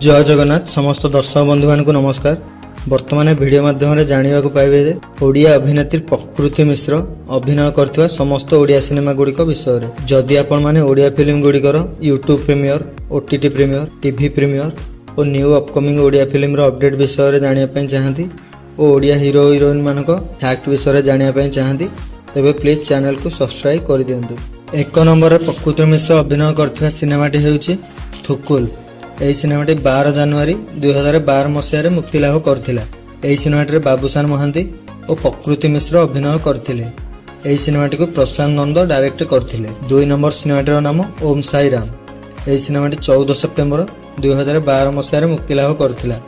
जय जगन्नाथ समस्त दर्शक बंधु मानक नमस्कार। वर्तमान वीडियो माध्यम जाना पाइबे जे ओडिया अभिनेत्री प्रकृति मिश्र अभिनय करथिबा समस्त ओडिया सिनेमा गुड़िक विषय रे। जदि आपण माने ओडिया फिल्म गुड़िकर YouTube premiere, OTT premiere, TV premiere और न्यू अपकमिंग ओडिया फिल्म रो अपडेट विषय रे जानिया पई चाहंती और ओडिया हीरो हीरोइन मानक फैक्ट विषय रे जानिया पई चाहंती तेबे प्लीज चैनल को सब्सक्राइब कर दियंतु। एक नंबर प्रकृति मिश्र अभिनय करथिबा सिनेमाटी हेउची थुकुल। यही सिनेमाटी 12 जनवरी 2012 मसीह मुक्ति लाभ करथिला। यही सिनेमाटी बाबूशान महांती और प्रकृति मिश्र अभिनय करथिले। यही सिनेमाटी को प्रशांत नंद डायरेक्ट करथिले। 2 नंबर सिनेमाटीर नाम ओम साई राम। यही सिनेमाटी 14 सेप्टेम्बर 2012 मसीह मुक्ति लाभ करथिला।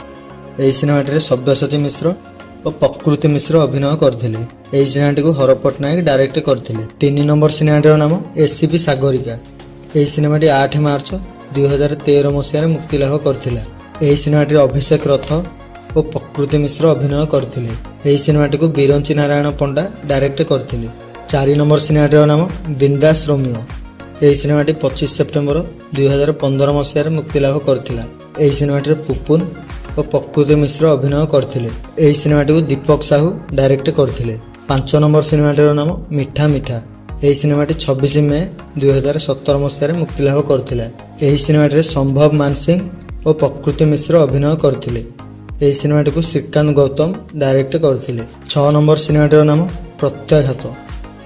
यही सिनेमाटी सब्यसाची मिश्र और प्रकृति मिश्र अभिनय करथिले। यही सिनेमाटी को हर पट्टनायक डायरेक्ट करथिले। 3 नंबर सिनेमाटीर नाम एससीपी सागरिका। यही सिनेमाटी 8 मार्च 2013 मसीह मुक्ति लाभ करथिला। यही सिनेमाटी अभिषेक रथ और प्रकृति मिश्र अभिनय करथिले। यही सिनेमाटी को बिरंची नारायण पंडा डायरेक्ट करथिले। 4 नंबर सिनेमाटीर नाम बिंदास रोमियो। यही सिनेमाटी 25 सेप्टेम्बर 2015 मसीह मुक्ति लाभ करथिला। यही सिनेमाटी पुपुन और प्रकृति मिश्र अभिनय करथिले। यही सिनेमाटी को दीपक साहू डायरेक्ट करथिले। 5 नंबर सिनेमाटीर नाम मिठा मिठा। यही सिनेमाटी 26 मे 2017 मसीह मुक्ति लाभ करथिला। यही सिनेमाटी संभव मानसिंह और प्रकृति मिश्र अभिनय करथिले। यही सिनेमाटी को श्रीकांत गौतम डायरेक्ट करथिले। 6 नंबर सिनेमाटीर नाम प्रत्याघात।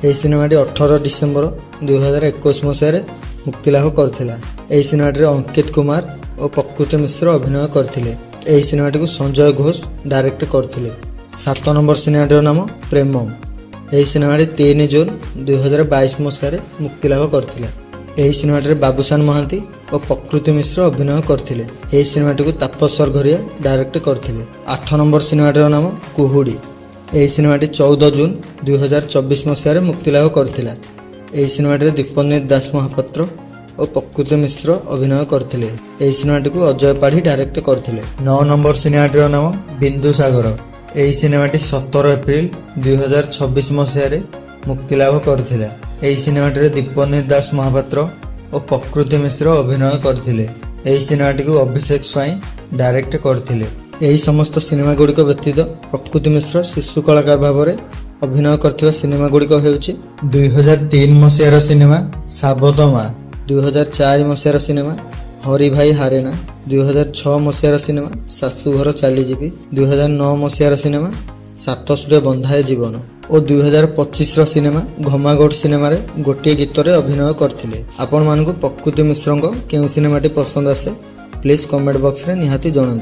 यही सिनेमाटी 18 डिसेम्बर 2021 मसीह मुक्ति लाभ करथिला। यही सिनेमाटी अंकित कुमार और प्रकृति मिश्र अभिनय करथिले। यही सिनेमाटी को संजय घोष डायरेक्ट करथिले। 7 नंबर सिनेमाटीर नाम प्रेमम। यही सिनेमाटी 3 जून 2022 मसीह मुक्ति लाभ करथिला। यही सिनेमाटी बाबूशान महांती और प्रकृति मिश्र अभिनय करथिले। यही सिनेमाटी को तापस सरघरिया डायरेक्ट करथिले। 8 नंबर सिनेमाटीर नाम कुहुड़ी। यही सिनेमाटी 14 जून 2024 मसीह मुक्ति लाभ करथिला। यही सिनेमाटी दीपन्वित दास महापात्र और प्रकृति मिश्र अभिनय करथिले। यही सिनेमाटी को अजय पाढ़ी डायरेक्ट करथिले। 9 नंबर सिनेमाटीर नाम बिंदु सागर। यही सिनेमाटी 17 एप्रिल 2026 मसीह मुक्ति लाभ करथिला। यही सिनेमाटी दीपन्वित दास महापात्र और प्रकृति मिश्र अभिनय करथिले। यही सिनेमाटी को अभिषेक स्वाई डायरेक्ट करथिले। यही समस्त सिनेमा गुड़िक व्यतीत प्रकृति मिश्र शिशु कलाकार भाव में अभिनय करथिबा सिनेमा गुड़िक हेउची 2003 मसीहार सिनेमा साबत माँ, 2004 मसीहार सिनेमा हरि भाई हारेना, 2006 मसीहार सिनेमा शाशुघर चलीजी, 2009 मसीहार सिनेमा सातसुरे बंधाए जीवन और 2025 सिनेमा घमागोट सिनेमा गोटे गीत रे अभिनय करथिले। आपण मानकु प्रकृति मिश्र केउ सिनेमाटी पसंद आसे प्लीज कमेंट बॉक्स रे निहाती जणाନ୍ତୁ।